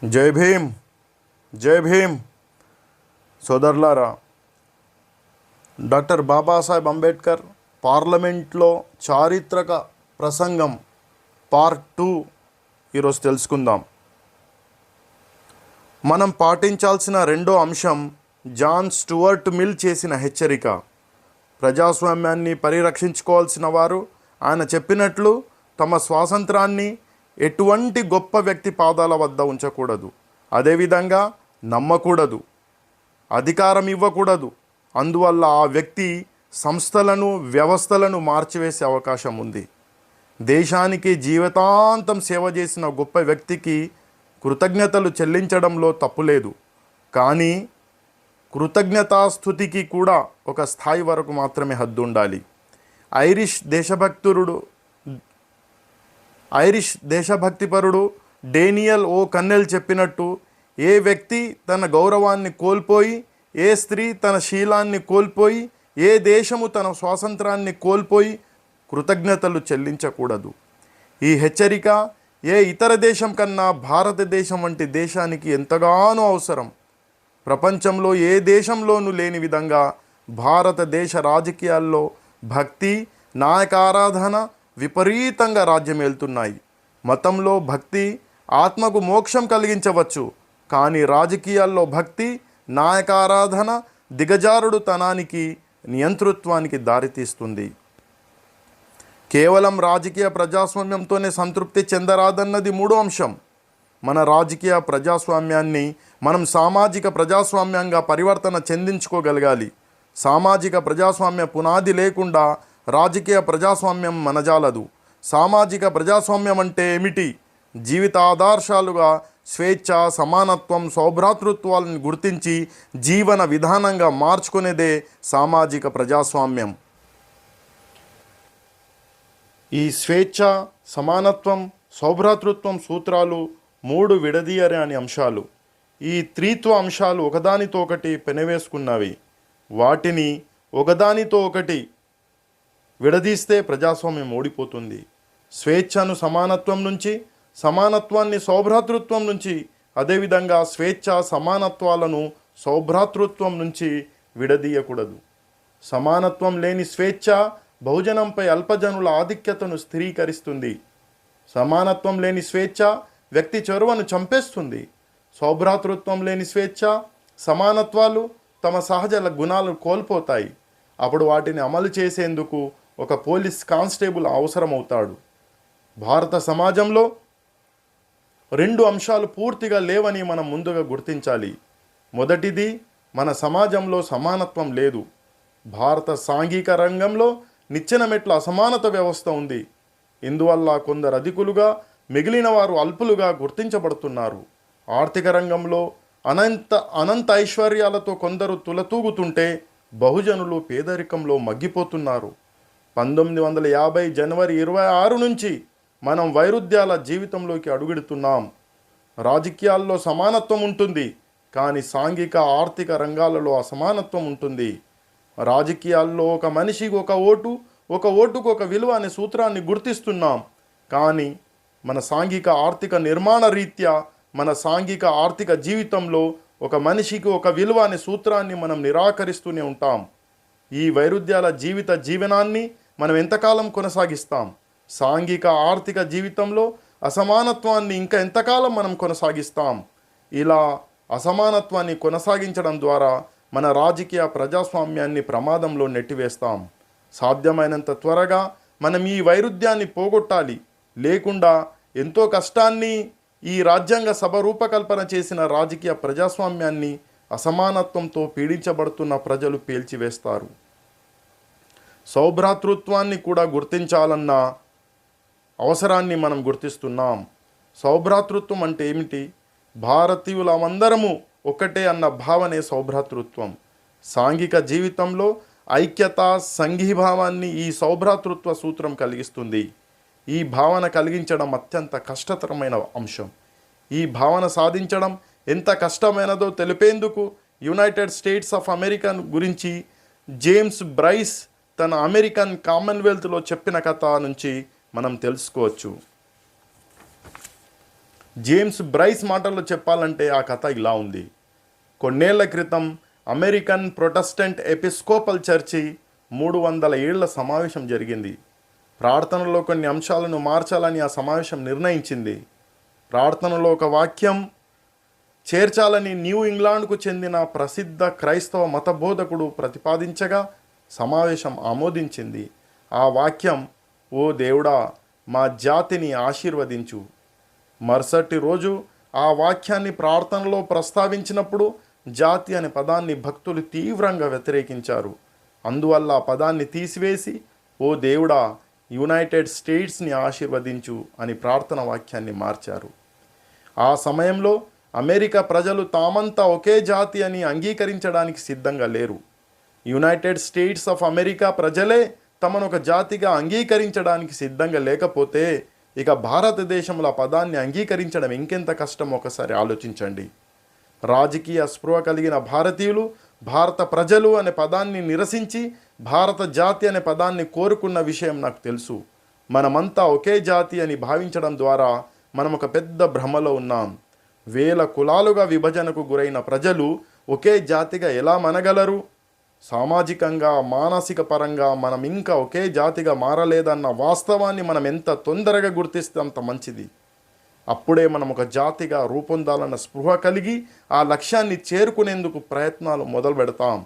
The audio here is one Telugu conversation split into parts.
జై భీమ్, జై భీమ్. సోదరులారా, డాక్టర్ బాబాసాహెబ్ అంబేద్కర్ పార్లమెంట్లో చారిత్రక ప్రసంగం పార్ట్ 2 ఈరోజు తెలుసుకుందాం. మనం పాటించాల్సిన రెండో అంశం జాన్ స్టూవర్ట్ మిల్ చేసిన హెచ్చరిక. ప్రజాస్వామ్యాన్ని పరిరక్షించుకోవాల్సిన వారు ఆయన చెప్పినట్లు తమ స్వాతంత్రాన్ని ఎటువంటి గొప్ప వ్యక్తి పాదాల వద్ద ఉంచకూడదు, అదేవిధంగా నమ్మకూడదు, అధికారం ఇవ్వకూడదు. అందువల్ల ఆ వ్యక్తి సంస్థలను, వ్యవస్థలను మార్చివేసే అవకాశం ఉంది. దేశానికి జీవితాంతం సేవ చేసిన గొప్ప వ్యక్తికి కృతజ్ఞతలు చెల్లించడంలో తప్పులేదు. కానీ కృతజ్ఞతాస్థుతికి కూడా ఒక స్థాయి వరకు మాత్రమే హద్దు ఉండాలి. ఐరిష్ దేశభక్తిపరుడు డేనియల్ ఓ కన్నెల్ చెప్పినట్టు, ఏ వ్యక్తి తన గౌరవాన్ని కోల్పోయి, ఏ స్త్రీ తన శీలాన్ని కోల్పోయి, ఏ దేశము తన స్వాతంత్రాన్ని కోల్పోయి కృతజ్ఞతలు చెల్లించకూడదు. ఈ హెచ్చరిక ఏ ఇతర దేశం కన్నా భారతదేశం వంటి దేశానికి ఎంతగానో అవసరం. ప్రపంచంలో ఏ దేశంలోనూ లేని విధంగా భారతదేశ రాజకీయాల్లో భక్తి, నాయకారాధన విపరీతంగా రాజ్యమేలుతున్నాయి. మతంలో భక్తి ఆత్మకు మోక్షం కలిగించవచ్చు, కానీ రాజకీయాల్లో భక్తి, నాయకారాధన దిగజారుడుతనానికి, నియంతృత్వానికి దారితీస్తుంది. కేవలం రాజకీయ ప్రజాస్వామ్యంతోనే సంతృప్తి చెందరాదన్నది మూడో అంశం. మన రాజకీయ ప్రజాస్వామ్యాన్ని మనం సామాజిక ప్రజాస్వామ్యంగా పరివర్తన చెందించుకోగలగాలి. సామాజిక ప్రజాస్వామ్య పునాది లేకుండా రాజకీయ ప్రజాస్వామ్యం మనజాలదు. సామాజిక ప్రజాస్వామ్యం అంటే ఏమిటి? జీవితాదర్శాలుగా స్వేచ్ఛ, సమానత్వం, సౌభ్రాతృత్వాలను గుర్తించి జీవన విధానంగా మార్చుకునేదే సామాజిక ప్రజాస్వామ్యం. ఈ స్వేచ్ఛ, సమానత్వం, సౌభ్రాతృత్వం సూత్రాలు 3 విడదీయరాని అంశాలు. ఈ త్రిత్వ అంశాలు ఒకదానితో ఒకటి పెనవేసుకున్నవి. వాటిని ఒకదానితో ఒకటి విడదీస్తే ప్రజాస్వామ్యం ఓడిపోతుంది. స్వేచ్ఛను సమానత్వం నుంచి, సమానత్వాన్ని సౌభ్రాతృత్వం నుంచి, అదేవిధంగా స్వేచ్ఛ, సమానత్వాలను సౌభ్రాతృత్వం నుంచి విడదీయకూడదు. సమానత్వం లేని స్వేచ్ఛ బహుజనంపై అల్పజనుల ఆధిక్యతను స్థిరీకరిస్తుంది. సమానత్వం లేని స్వేచ్ఛ వ్యక్తి చొరవను చంపేస్తుంది. సౌభ్రాతృత్వం లేని స్వేచ్ఛ, సమానత్వాలు తమ సహజ గుణాలు కోల్పోతాయి. అప్పుడు వాటిని అమలు చేసేందుకు ఒక పోలీస్ కానిస్టేబుల్ అవసరమవుతాడు. భారత సమాజంలో 2 అంశాలు పూర్తిగా లేవని మనం ముందుగా గుర్తించాలి. మొదటిది, మన సమాజంలో సమానత్వం లేదు. భారత సాంఘిక రంగంలో నిచ్చెన మెట్ల అసమానత వ్యవస్థ ఉంది. ఇందువల్ల కొందరు అధికులుగా, మిగిలిన వారు అల్పులుగా గుర్తించబడుతున్నారు. ఆర్థిక రంగంలో అనంత ఐశ్వర్యాలతో కొందరు తులతూగుతుంటే బహుజనులు పేదరికంలో మగ్గిపోతున్నారు. 1950 జనవరి 26 నుంచి మనం వైరుధ్యాల జీవితంలోకి అడుగుడుతున్నాం. రాజకీయాల్లో సమానత్వం ఉంటుంది, కానీ సాంఘిక, ఆర్థిక రంగాలలో అసమానత్వం ఉంటుంది. రాజకీయాల్లో ఒక మనిషికి ఒక ఓటుకు ఒక విలువ అనే సూత్రాన్ని గుర్తిస్తున్నాం. కానీ మన సాంఘిక ఆర్థిక నిర్మాణ రీత్యా మన సాంఘిక ఆర్థిక జీవితంలో ఒక మనిషికి ఒక విలువ అనే సూత్రాన్ని మనం నిరాకరిస్తూనే ఉంటాం. ఈ వైరుధ్యాల జీవనాన్ని మనం ఎంతకాలం కొనసాగిస్తాం? సాంఘిక ఆర్థిక జీవితంలో అసమానత్వాన్ని ఇంకా ఎంతకాలం మనం కొనసాగిస్తాం? ఇలా అసమానత్వాన్ని కొనసాగించడం ద్వారా మన రాజకీయ ప్రజాస్వామ్యాన్ని ప్రమాదంలో నెట్టివేస్తాం. సాధ్యమైనంత త్వరగా మనం ఈ వైరుధ్యాన్ని పోగొట్టాలి. లేకుండా ఎంతో కష్టాన్ని ఈ రాజ్యాంగ సభ రూపకల్పన చేసిన రాజకీయ ప్రజాస్వామ్యాన్ని అసమానత్వంతో పీడించబడుతున్న ప్రజలు పేల్చివేస్తారు. సౌభ్రాతృత్వాన్ని కూడా గుర్తించాలన్న అవసరాన్ని మనం గుర్తిస్తున్నాం. సౌభ్రాతృత్వం అంటే ఏమిటి? భారతీయులమందరము ఒకటే అన్న భావనే సౌభ్రాతృత్వం. సాంఘిక జీవితంలో ఐక్యత, సంఘీభావాన్ని ఈ సౌభ్రాతృత్వ సూత్రం కలిగిస్తుంది. ఈ భావన కలిగించడం అత్యంత కష్టతరమైన అంశం. ఈ భావన సాధించడం ఎంత కష్టమైనదో తెలిపేందుకు యునైటెడ్ స్టేట్స్ ఆఫ్ అమెరికా గురించి జేమ్స్ బ్రైస్ తన అమెరికన్ కామన్వెల్త్లో చెప్పిన కథ నుంచి మనం తెలుసుకోవచ్చు. జేమ్స్ బ్రైస్ మాటల్లో చెప్పాలంటే ఆ కథ ఇలా ఉంది. కొన్నేళ్ల క్రితం అమెరికన్ ప్రొటెస్టెంట్ ఎపిస్కోపల్ చర్చి 300 ఏళ్ల సమావేశం జరిగింది. ప్రార్థనలో కొన్ని అంశాలను మార్చాలని ఆ సమావేశం నిర్ణయించింది. ప్రార్థనలో ఒక వాక్యం చేర్చాలని న్యూ ఇంగ్లాండ్కు చెందిన ప్రసిద్ధ క్రైస్తవ మతబోధకుడు ప్రతిపాదించగా సమావేశం ఆమోదించింది. ఆ వాక్యం, ఓ దేవుడా, మా జాతిని ఆశీర్వదించు. మరుసటి రోజు ఆ వాక్యాన్ని ప్రార్థనలో ప్రస్తావించినప్పుడు జాతి అనే పదాన్ని భక్తులు తీవ్రంగా వ్యతిరేకించారు. అందువల్ల ఆ పదాన్ని తీసివేసి, ఓ దేవుడా, యునైటెడ్ స్టేట్స్ని ఆశీర్వదించు అని ప్రార్థన వాక్యాన్ని మార్చారు. ఆ సమయంలో అమెరికా ప్రజలు తామంతా ఒకే జాతి అని అంగీకరించడానికి సిద్ధంగా లేరు. యునైటెడ్ స్టేట్స్ ఆఫ్ అమెరికా ప్రజలే తమను ఒక జాతిగా అంగీకరించడానికి సిద్ధంగా లేకపోతే ఇక భారతదేశంలో ఆ పదాన్ని అంగీకరించడం ఇంకెంత కష్టం ఒకసారి ఆలోచించండి. రాజకీయ స్పృహ కలిగిన భారతీయులు భారత ప్రజలు అనే పదాన్ని నిరసించి భారత జాతి అనే పదాన్ని కోరుకున్న విషయం నాకు తెలుసు. మనమంతా ఒకే జాతి అని భావించడం ద్వారా మనం ఒక పెద్ద భ్రమలో ఉన్నాం. వేల కులాలుగా విభజనకు గురైన ప్రజలు ఒకే జాతిగా ఎలా మనగలరు? సామాజికంగా మానసిక పరంగా మనం ఇంకా ఒకే జాతిగా మారలేదన్న వాస్తవాన్ని మనం ఎంత తొందరగా గుర్తిస్తే అంత మంచిది. అప్పుడే మనం ఒక జాతిగా రూపొందాలన్న స్పృహ కలిగి ఆ లక్ష్యాన్ని చేరుకునేందుకు ప్రయత్నాలు మొదలు పెడతాం.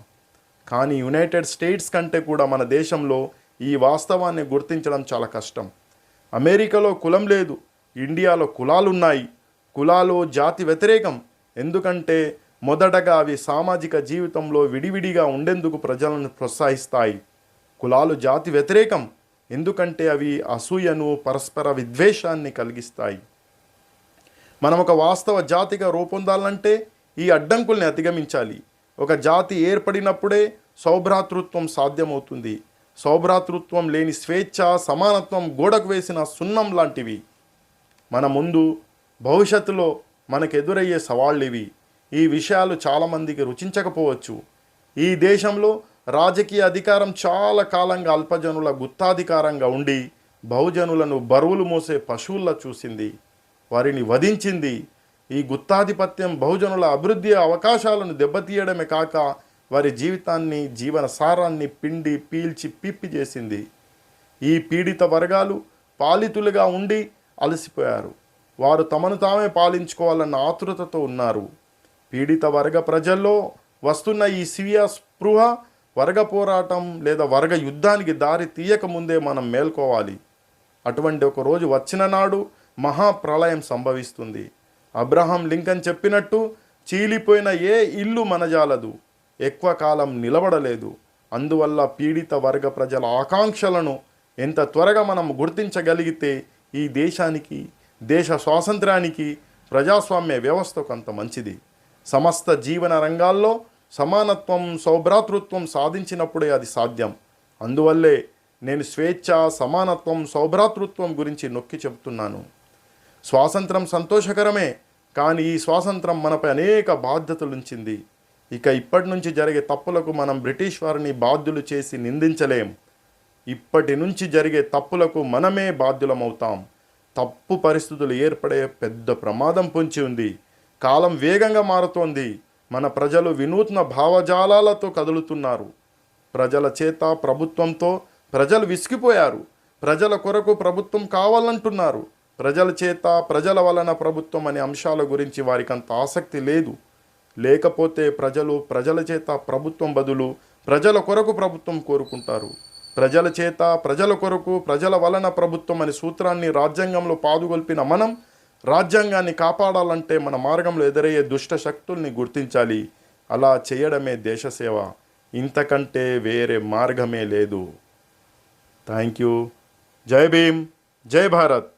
కానీ యునైటెడ్ స్టేట్స్ కంటే కూడా మన దేశంలో ఈ వాస్తవాన్ని గుర్తించడం చాలా కష్టం. అమెరికాలో కులం లేదు, ఇండియాలో కులాలున్నాయి. కులాలు జాతి వ్యతిరేకం. ఎందుకంటే మొదటగా అవి సామాజిక జీవితంలో విడివిడిగా ఉండేందుకు ప్రజలను ప్రోత్సహిస్తాయి. కులాలు జాతి వ్యతిరేకం. ఎందుకంటే అవి అసూయను, పరస్పర విద్వేషాన్ని కలిగిస్తాయి. మనం ఒక వాస్తవ జాతిగా రూపొందాలంటే ఈ అడ్డంకుల్ని అధిగమించాలి. ఒక జాతి ఏర్పడినప్పుడే సౌభ్రాతృత్వం సాధ్యమవుతుంది. సౌభ్రాతృత్వం లేని స్వేచ్ఛ, సమానత్వం గోడకు వేసిన సున్నం లాంటివి. మన ముందు భవిష్యత్తులో మనకు ఎదురయ్యే సవాళ్ళు ఇవి. ఈ విషయాలు చాలామందికి రుచించకపోవచ్చు. ఈ దేశంలో రాజకీయ అధికారం చాలా కాలంగా అల్పజనుల గుత్తాధికారంగా ఉండి బహుజనులను బరువులు మోసే పశువుల్లా చూసింది, వారిని వధించింది. ఈ గుత్తాధిపత్యం బహుజనుల అభివృద్ధి అవకాశాలను దెబ్బతీయడమే కాక వారి జీవితాన్ని, జీవన సారాన్ని పిండి పీల్చి పిప్పి చేసింది. ఈ పీడిత వర్గాలు పాలితులుగా ఉండి అలసిపోయారు. వారు తమను తామే పాలించుకోవాలన్న ఆతృతతో ఉన్నారు. పీడిత వర్గ ప్రజల్లో వస్తున్న ఈ స్వీయ స్పృహ వర్గ పోరాటం లేదా వర్గ యుద్ధానికి దారి తీయకముందే మనం మేల్కోవాలి. అటువంటి ఒక రోజు వచ్చిన నాడు మహాప్రళయం సంభవిస్తుంది. అబ్రహాం లింకన్ చెప్పినట్టు, చీలిపోయిన ఏ ఇల్లు మనజాలదు, ఎక్కువ కాలం నిలబడలేదు. అందువల్ల పీడిత వర్గ ప్రజల ఆకాంక్షలను ఎంత త్వరగా మనం గుర్తించగలిగితే ఈ దేశానికి, దేశ స్వాతంత్ర్యానికి, ప్రజాస్వామ్య వ్యవస్థకు అంత మంచిది. సమస్త జీవన రంగాల్లో సమానత్వం, సౌభ్రాతృత్వం సాధించినప్పుడే అది సాధ్యం. అందువల్లే నేను స్వేచ్ఛ, సమానత్వం, సౌభ్రాతృత్వం గురించి నొక్కి చెబుతున్నాను. స్వాతంత్రం సంతోషకరమే, కానీ ఈ స్వాతంత్రం మనపై అనేక బాధ్యతలు ఉంచింది. ఇక ఇప్పటి నుంచి జరిగే తప్పులకు మనం బ్రిటిష్ వారిని బాధ్యులు చేసి నిందించలేం. ఇప్పటి నుంచి జరిగే తప్పులకు మనమే బాధ్యులమవుతాం. తప్పు పరిస్థితులు ఏర్పడే పెద్ద ప్రమాదం పొంచి ఉంది. కాలం వేగంగా మారుతోంది. మన ప్రజలు వినూత్న భావజాలాలతో కదులుతున్నారు. ప్రజల చేత, ప్రభుత్వంతో ప్రజలు విసిగిపోయారు. ప్రజల కొరకు ప్రభుత్వం కావాలంటున్నారు. ప్రజల చేత, ప్రజల వలన ప్రభుత్వం అనే అంశాల గురించి వారికి అంత ఆసక్తి లేదు. లేకపోతే ప్రజలు ప్రజల చేత ప్రభుత్వం బదులు ప్రజల కొరకు ప్రభుత్వం కోరుకుంటారు. ప్రజల చేత, ప్రజల కొరకు, ప్రజల వలన ప్రభుత్వం అనే సూత్రాన్ని రాజ్యాంగంలో పాదుగొల్పిన మనం రాజ్యాంగాన్ని కాపాడాలంటే మన మార్గంలో ఎదురయ్యే దుష్ట శక్తుల్ని గుర్తించాలి. అలా చేయడమే దేశసేవ. ఇంతకంటే వేరే మార్గమే లేదు. Thank you. జై భీమ్, జై భారత్.